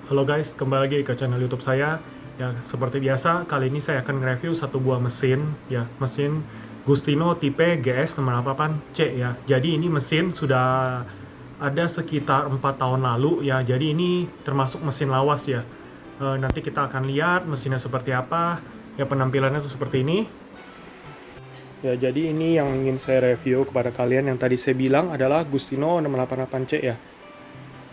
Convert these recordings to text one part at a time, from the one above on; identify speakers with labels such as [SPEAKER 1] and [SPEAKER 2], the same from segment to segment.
[SPEAKER 1] Halo guys, kembali lagi ke channel YouTube saya. Ya, seperti biasa, kali ini saya akan nge-review satu buah mesin, ya, mesin Gustino tipe GS98C ya. Jadi ini mesin sudah ada sekitar 4 tahun lalu ya. Jadi ini termasuk mesin lawas ya. Nanti kita akan lihat mesinnya seperti apa. Ya, penampilannya tuh seperti ini. Ya, jadi ini yang ingin saya review kepada kalian yang tadi saya bilang adalah Gustino 688C ya.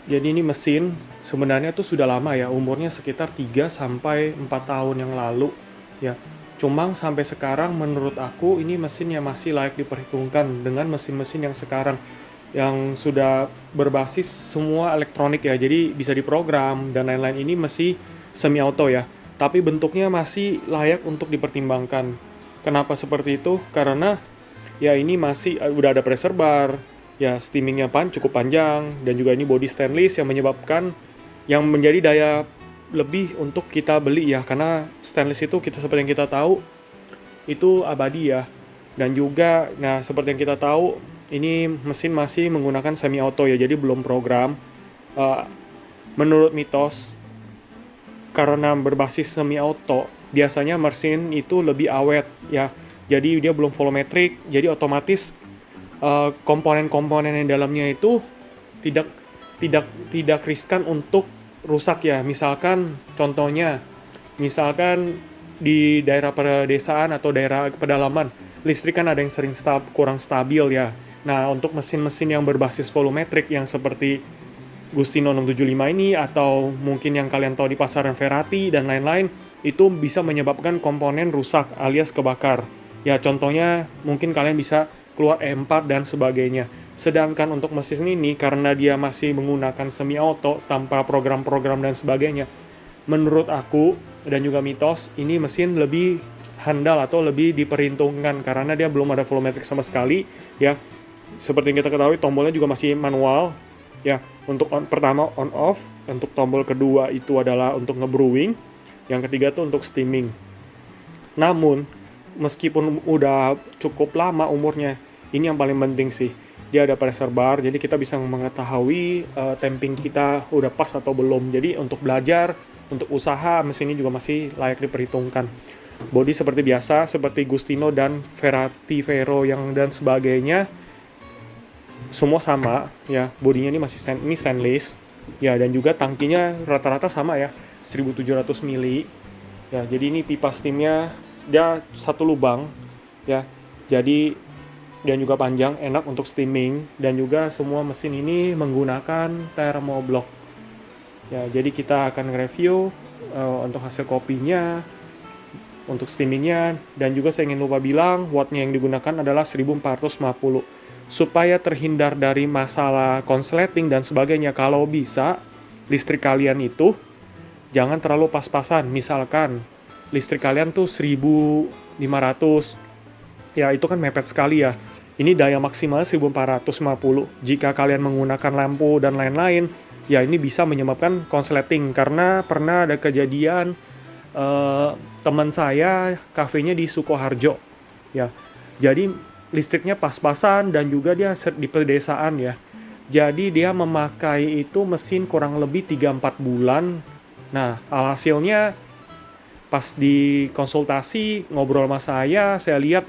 [SPEAKER 1] Jadi ini mesin sebenarnya tuh sudah lama ya, umurnya sekitar 3 sampai 4 tahun yang lalu ya. Cuma sampai sekarang menurut aku ini mesin yang masih layak diperhitungkan dengan mesin-mesin yang sekarang yang sudah berbasis semua elektronik ya. Jadi bisa diprogram dan lain-lain, ini masih semi auto ya. Tapi bentuknya masih layak untuk dipertimbangkan. Kenapa seperti itu? Karena ya ini masih udah ada pressure bar, ya steamingnya cukup panjang, dan juga ini body stainless yang menyebabkan yang menjadi daya lebih untuk kita beli ya, karena stainless itu kita seperti yang kita tahu itu abadi ya. Dan juga nah seperti yang kita tahu ini mesin masih menggunakan semi auto ya, jadi belum program. Uh, Menurut mitos, karena berbasis semi auto biasanya mesin itu lebih awet ya, jadi dia belum volumetric, jadi otomatis komponen-komponen yang dalamnya itu tidak tidak riskan untuk rusak ya. Misalkan contohnya, misalkan di daerah pedesaan atau daerah pedalaman, listrik kan ada yang sering kurang stabil ya. Nah, untuk mesin-mesin yang berbasis volumetric yang seperti Gustino 675 ini, atau mungkin yang kalian tahu di pasaran Ferrati dan lain-lain, itu bisa menyebabkan komponen rusak alias kebakar. Ya, contohnya mungkin kalian bisa keluar E4 dan sebagainya. Sedangkan untuk mesin ini, karena dia masih menggunakan semi auto tanpa program-program dan sebagainya, menurut aku dan juga mitos, ini mesin lebih handal atau lebih diperhitungkan karena dia belum ada volumetric sama sekali ya. Seperti yang kita ketahui, tombolnya juga masih manual ya. Untuk pertama on off, untuk tombol kedua itu adalah untuk nge-brewing, yang ketiga tuh untuk steaming. Namun meskipun udah cukup lama umurnya, ini yang paling penting sih, dia ada pressure bar, jadi kita bisa mengetahui tamping kita udah pas atau belum. Jadi untuk belajar, untuk usaha, mesin ini juga masih layak diperhitungkan. Bodi seperti biasa, seperti Gustino dan Ferrati Vero yang dan sebagainya, semua sama ya. Bodinya ini masih stainless ya, dan juga tangkinya rata-rata sama ya, 1700 mili ya. Jadi ini pipa steamnya dia satu lubang ya, jadi dan juga panjang, enak untuk steaming. Dan juga semua mesin ini menggunakan thermoblock ya. Jadi kita akan review untuk hasil kopinya, untuk steamingnya. Dan juga saya ingin lupa bilang, wattnya yang digunakan adalah 1450 supaya terhindar dari masalah konsleting dan sebagainya. Kalau bisa listrik kalian itu jangan terlalu pas-pasan. Misalkan listrik kalian tuh 1500 ya, itu kan mepet sekali ya. Ini daya maksimal 1450. Jika kalian menggunakan lampu dan lain-lain, ya ini bisa menyebabkan konsleting. Karena pernah ada kejadian teman saya kafenya di Sukoharjo ya. Jadi listriknya pas-pasan dan juga dia di pedesaan ya. Jadi dia memakai itu mesin kurang lebih 3-4 bulan. Nah, alhasilnya pas di konsultasi ngobrol sama saya lihat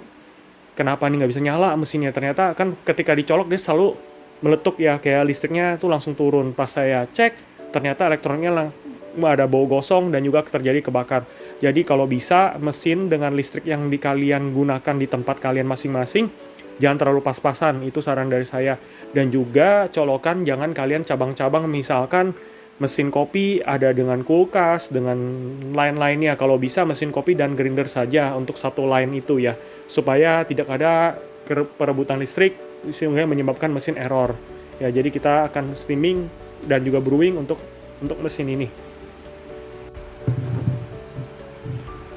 [SPEAKER 1] kenapa nih nggak bisa nyala mesinnya. Ternyata kan ketika dicolok dia selalu meletup ya, kayak listriknya tuh langsung turun. Pas saya cek, ternyata elektroniknya ada bau gosong dan juga terjadi kebakar. Jadi kalau bisa mesin dengan listrik yang kalian gunakan di tempat kalian masing-masing, jangan terlalu pas-pasan, itu saran dari saya. Dan juga colokan jangan kalian cabang-cabang, misalkan mesin kopi ada dengan kulkas, dengan line-lainnya. Kalau bisa mesin kopi dan grinder saja untuk satu line itu ya, supaya tidak ada perebutan listrik sehingga menyebabkan mesin error. Ya, jadi kita akan steaming dan juga brewing untuk mesin ini.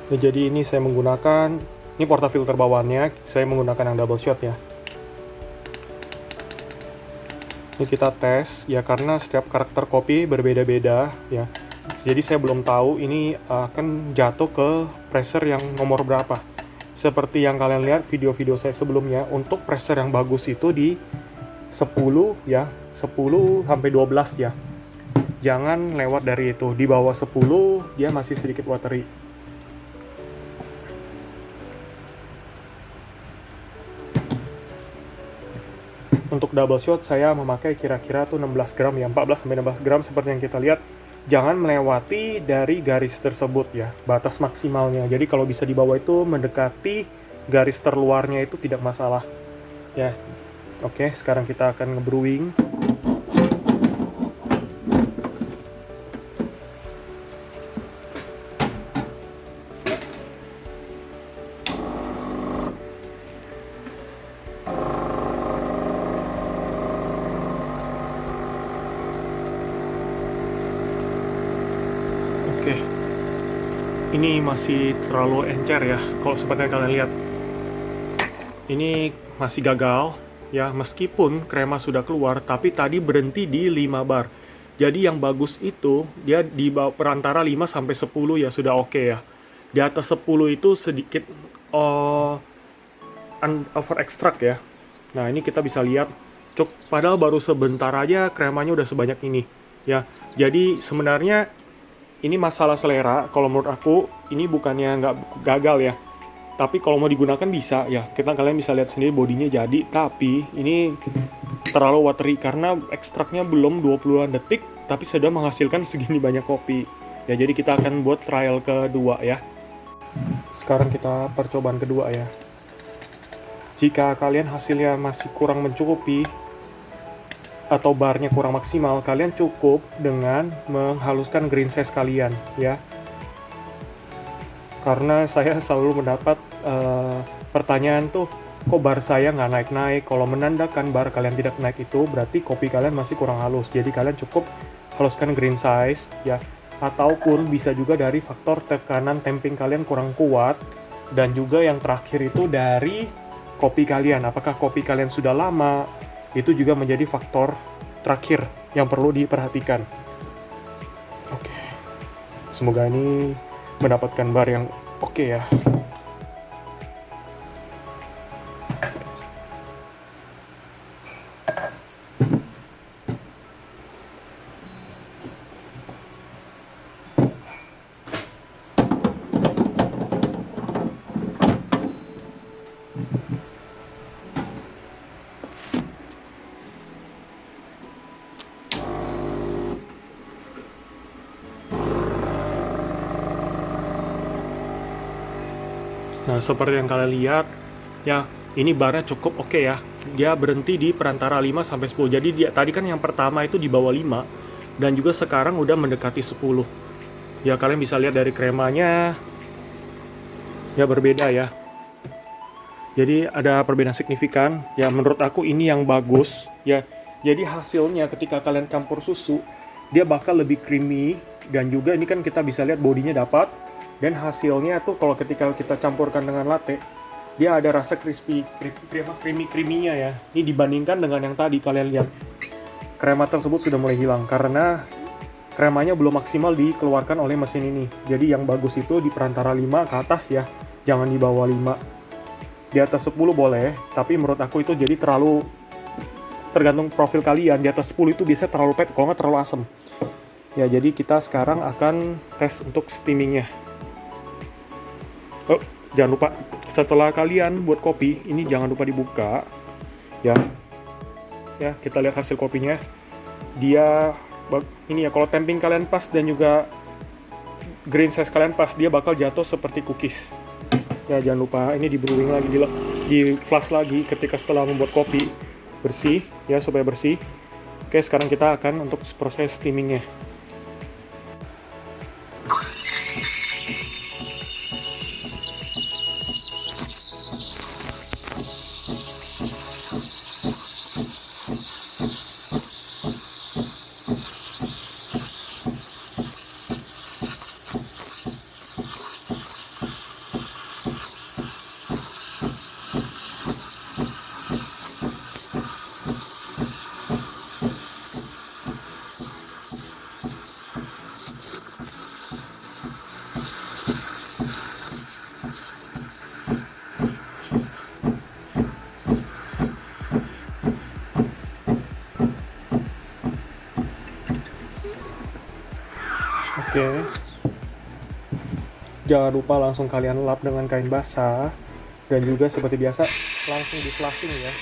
[SPEAKER 1] Ya, jadi ini saya menggunakan, ini portafilter bawaannya, saya menggunakan yang double shot ya. Ini kita tes ya, karena setiap karakter kopi berbeda-beda ya. Jadi saya belum tahu ini akan jatuh ke pressure yang nomor berapa. Seperti yang kalian lihat video-video saya sebelumnya, untuk pressure yang bagus itu di 10 ya, 10 sampai 12 ya. jangan lewat dari itu. Di bawah 10 dia masih sedikit watery. Untuk double shot saya memakai kira-kira tuh 16 gram ya, 14-16 gram seperti yang kita lihat. Jangan melewati dari garis tersebut ya, batas maksimalnya. Jadi kalau bisa di bawah itu mendekati garis terluarnya itu tidak masalah. Ya, oke, sekarang kita akan ngebrewing. Oke, ini masih terlalu encer ya, kalau seperti yang kalian lihat. Ini masih gagal ya, meskipun krema sudah keluar, tapi tadi berhenti di 5 bar. Jadi yang bagus itu dia di perantara 5 sampai 10 ya sudah oke ya. Di atas 10 itu sedikit over extract ya. Nah, ini kita bisa lihat padahal baru sebentar aja kremanya udah sebanyak ini ya. Jadi sebenarnya ini masalah selera. Kalau menurut aku ini bukannya nggak gagal ya, tapi kalau mau digunakan bisa ya. Kalian bisa lihat sendiri bodinya jadi, tapi ini terlalu watery karena ekstraknya belum 20-an detik tapi sudah menghasilkan segini banyak kopi ya. Jadi kita akan buat trial kedua ya. Sekarang kita percobaan kedua ya. Jika kalian hasilnya masih kurang mencukupi atau barnya kurang maksimal, kalian cukup dengan menghaluskan grain size kalian ya. Karena saya selalu mendapat pertanyaan tuh, kok bar saya nggak naik-naik? Kalau menandakan bar kalian tidak naik itu berarti kopi kalian masih kurang halus. Jadi kalian cukup haluskan grain size ya. Ataupun bisa juga dari faktor tekanan tamping kalian kurang kuat. Dan juga yang terakhir itu dari kopi kalian. Apakah kopi kalian sudah lama? Itu juga menjadi faktor terakhir yang perlu diperhatikan. Oke. Semoga ini mendapatkan bar yang oke ya. Nah, seperti yang kalian lihat, ya, ini barnya cukup oke ya. Dia berhenti di perantara 5 sampai 10. Jadi dia tadi kan yang pertama itu di bawah 5 dan juga sekarang udah mendekati 10. Ya, kalian bisa lihat dari kremanya ya berbeda ya. Jadi ada perbedaan signifikan. Ya, menurut aku ini yang bagus ya. Jadi hasilnya ketika kalian campur susu, dia bakal lebih creamy dan juga ini kan kita bisa lihat bodinya dapat. Dan hasilnya tuh kalau ketika kita campurkan dengan latte, dia ada rasa creamy-nya ya. Ini dibandingkan dengan yang tadi kalian lihat, krema tersebut sudah mulai hilang karena kremanya belum maksimal dikeluarkan oleh mesin ini. Jadi yang bagus itu di perantara 5 ke atas ya, jangan di bawah 5. Di atas 10 boleh, tapi menurut aku itu jadi terlalu, tergantung profil kalian. Di atas 10 itu biasanya terlalu pahit, kalau nggak terlalu asam. Ya, jadi kita sekarang akan tes untuk steamingnya. Oh, jangan lupa setelah kalian buat kopi, ini jangan lupa dibuka ya. Ya, kita lihat hasil kopinya. Dia ini ya, kalau tamping kalian pas dan juga grain size kalian pas, dia bakal jatuh seperti cookies. Ya, jangan lupa ini di brewing lagi, di flash lagi ketika setelah membuat kopi, bersih ya, supaya bersih. Oke, sekarang kita akan untuk proses steamingnya. Oke, jangan lupa langsung kalian lap dengan kain basah, dan juga seperti biasa langsung di flushing ya.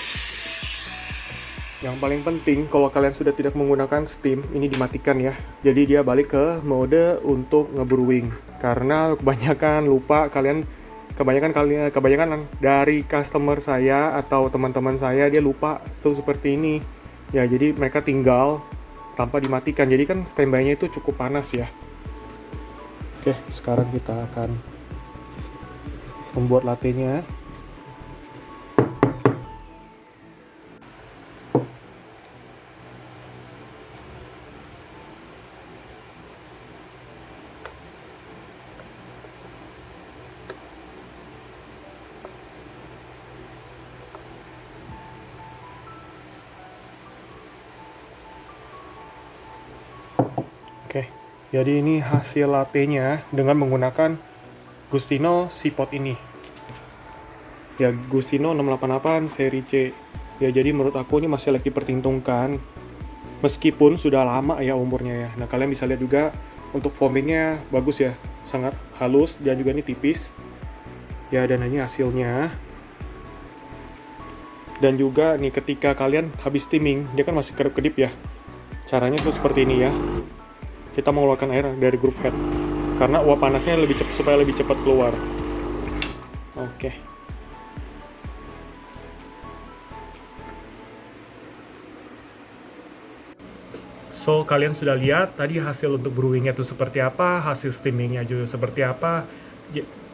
[SPEAKER 1] Yang paling penting kalau kalian sudah tidak menggunakan steam, ini dimatikan ya. Jadi dia balik ke mode untuk nge-brewing. Karena kebanyakan dari customer saya atau teman-teman saya dia lupa tuh seperti ini. Ya, jadi mereka tinggal tanpa dimatikan. Jadi kan standby-nya itu cukup panas ya. Oke, sekarang kita akan membuat latte-nya. Oke, jadi ini hasil latte-nya dengan menggunakan Gustino Seapot ini. Ya, Gustino 688 seri C. Ya, jadi menurut aku ini masih lagi diperhitungkan. Meskipun sudah lama ya umurnya ya. Nah, kalian bisa lihat juga untuk foamingnya bagus ya. Sangat halus dan juga ini tipis. Ya, dan ini hasilnya. Dan juga nih ketika kalian habis steaming, dia kan masih kedip-kedip ya. Caranya tuh seperti ini ya. Kita mengeluarkan air dari group head karena uap panasnya supaya lebih cepat keluar. Oke. So, kalian sudah lihat tadi hasil untuk brewingnya itu seperti apa, hasil steamingnya juga seperti apa.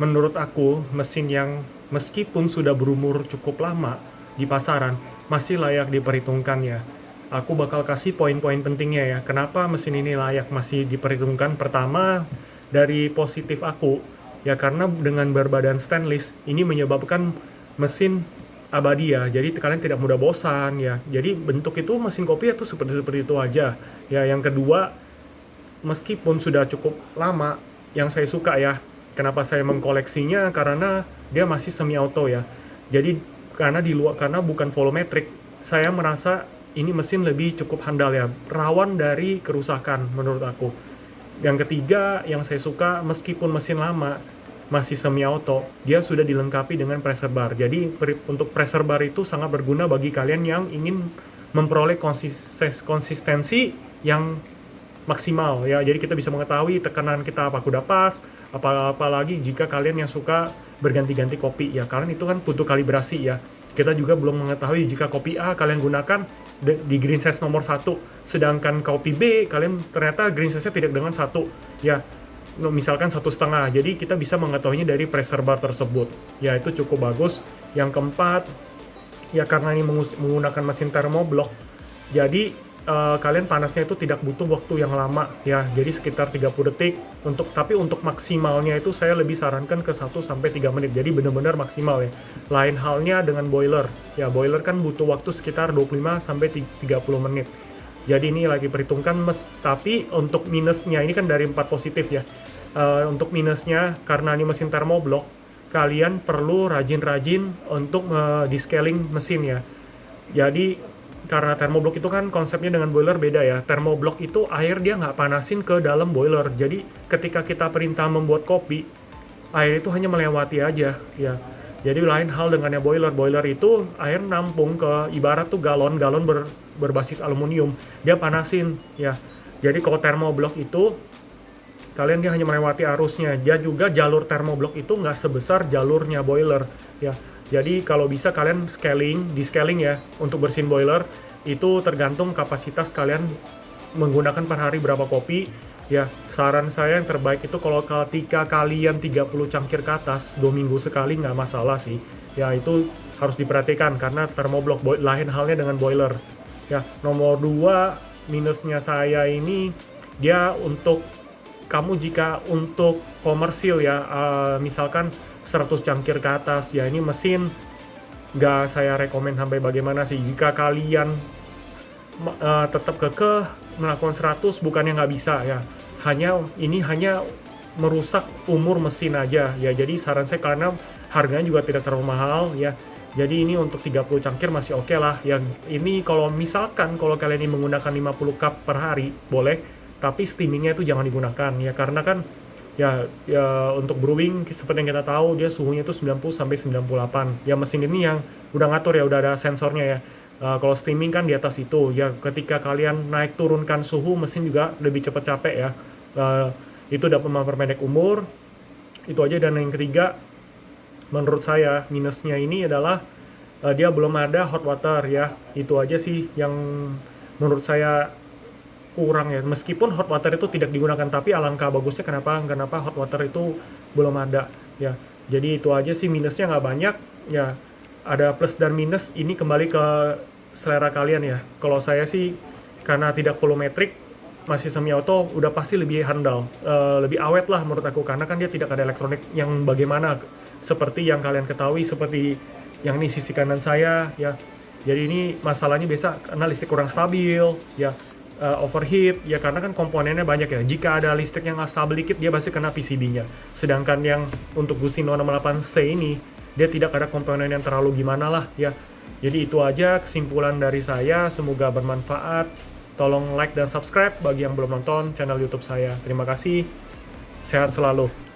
[SPEAKER 1] Menurut aku, mesin yang meskipun sudah berumur cukup lama di pasaran, masih layak diperhitungkan ya. Aku bakal kasih poin-poin pentingnya ya. Kenapa mesin ini layak masih diperhitungkan? Pertama, dari positif aku, ya karena dengan berbadan stainless, ini menyebabkan mesin abadi ya. Jadi kalian tidak mudah bosan ya. Jadi bentuk itu mesin kopi itu seperti itu aja. Ya, yang kedua, meskipun sudah cukup lama, yang saya suka ya, kenapa saya mengkoleksinya, karena dia masih semi auto ya. Jadi karena bukan volumetric, saya merasa ini mesin lebih cukup handal ya, rawan dari kerusakan menurut aku. Yang ketiga yang saya suka, meskipun mesin lama masih semi auto, dia sudah dilengkapi dengan pressure bar. Jadi untuk pressure bar itu sangat berguna bagi kalian yang ingin memperoleh konsistensi yang maksimal ya. Jadi kita bisa mengetahui tekanan kita apakah udah pas, apalagi jika kalian yang suka berganti-ganti kopi ya, karena itu kan butuh kalibrasi ya. Kita juga belum mengetahui jika kopi A kalian gunakan di green size nomor 1, sedangkan kopi B kalian ternyata green size-nya tidak dengan 1 ya, misalkan 1,5. Jadi kita bisa mengetahuinya dari pressure bar tersebut ya, itu cukup bagus. Yang keempat ya, karena ini menggunakan mesin thermoblock, jadi kalian panasnya itu tidak butuh waktu yang lama ya, jadi sekitar 30 detik tapi untuk maksimalnya itu saya lebih sarankan ke 1-3 menit, jadi benar-benar maksimal ya. Lain halnya dengan boiler ya, boiler kan butuh waktu sekitar 25-30 menit. Jadi ini lagi perhitungkan tapi untuk minusnya ini kan dari 4 positif ya. Untuk minusnya, karena ini mesin thermoblock, kalian perlu rajin-rajin untuk di-scaling mesin ya. Jadi karena thermoblock itu kan konsepnya dengan boiler beda ya. Thermoblock itu air dia nggak panasin ke dalam boiler. Jadi ketika kita perintah membuat kopi, air itu hanya melewati aja ya. Jadi lain hal dengannya boiler. Boiler itu air nampung ke, ibarat tuh galon berbasis aluminium. Dia panasin ya. Jadi kalau thermoblock itu kalian dia hanya melewati arusnya. Dia juga jalur thermoblock itu nggak sebesar jalurnya boiler ya. Jadi kalau bisa kalian di scaling ya untuk bersihin boiler, itu tergantung kapasitas kalian menggunakan per hari berapa kopi ya. Saran saya yang terbaik itu kalau ketika kalian 30 cangkir ke atas 2 minggu sekali nggak masalah sih ya. Itu harus diperhatikan karena thermoblock lain halnya dengan boiler ya. Nomor 2 minusnya saya ini, dia untuk kamu jika untuk komersil ya, misalkan 100 cangkir ke atas ya, ini mesin nggak saya rekomen sampai bagaimana sih. Jika kalian tetap kekeh melakukan 100, bukannya nggak bisa ya, ini hanya merusak umur mesin aja ya. Jadi saran saya, karena harganya juga tidak terlalu mahal ya, jadi ini untuk 30 cangkir masih oke lah ya. Ini kalau misalkan kalau kalian ini menggunakan 50 cup per hari boleh, tapi steamingnya itu jangan digunakan ya, karena kan ya untuk brewing seperti yang kita tahu dia suhunya itu 90 sampai 98. Ya mesin ini yang udah ngatur ya, udah ada sensornya ya. Kalau steaming kan di atas itu ya, ketika kalian naik turunkan suhu mesin juga lebih cepat capek ya. Itu dapat memperpendek umur. Itu aja. Dan yang ketiga menurut saya minusnya ini adalah dia belum ada hot water ya. Itu aja sih yang menurut saya kurang ya, meskipun hot water itu tidak digunakan, tapi alangkah bagusnya kenapa hot water itu belum ada ya. Jadi itu aja sih, minusnya nggak banyak ya, ada plus dan minus, ini kembali ke selera kalian ya. Kalau saya sih karena tidak volumetric, masih semi auto, udah pasti lebih handal, lebih awet lah menurut aku, karena kan dia tidak ada elektronik yang bagaimana seperti yang kalian ketahui, seperti yang ini sisi kanan saya ya. Jadi ini masalahnya biasa karena listrik kurang stabil ya, overheat ya, karena kan komponennya banyak ya. Jika ada listrik yang nggak stabil dikit, dia pasti kena PCB-nya. Sedangkan yang untuk Gustino 68C ini dia tidak ada komponen yang terlalu gimana lah ya. Jadi itu aja kesimpulan dari saya, semoga bermanfaat. Tolong like dan subscribe bagi yang belum nonton channel YouTube saya. Terima kasih, sehat selalu.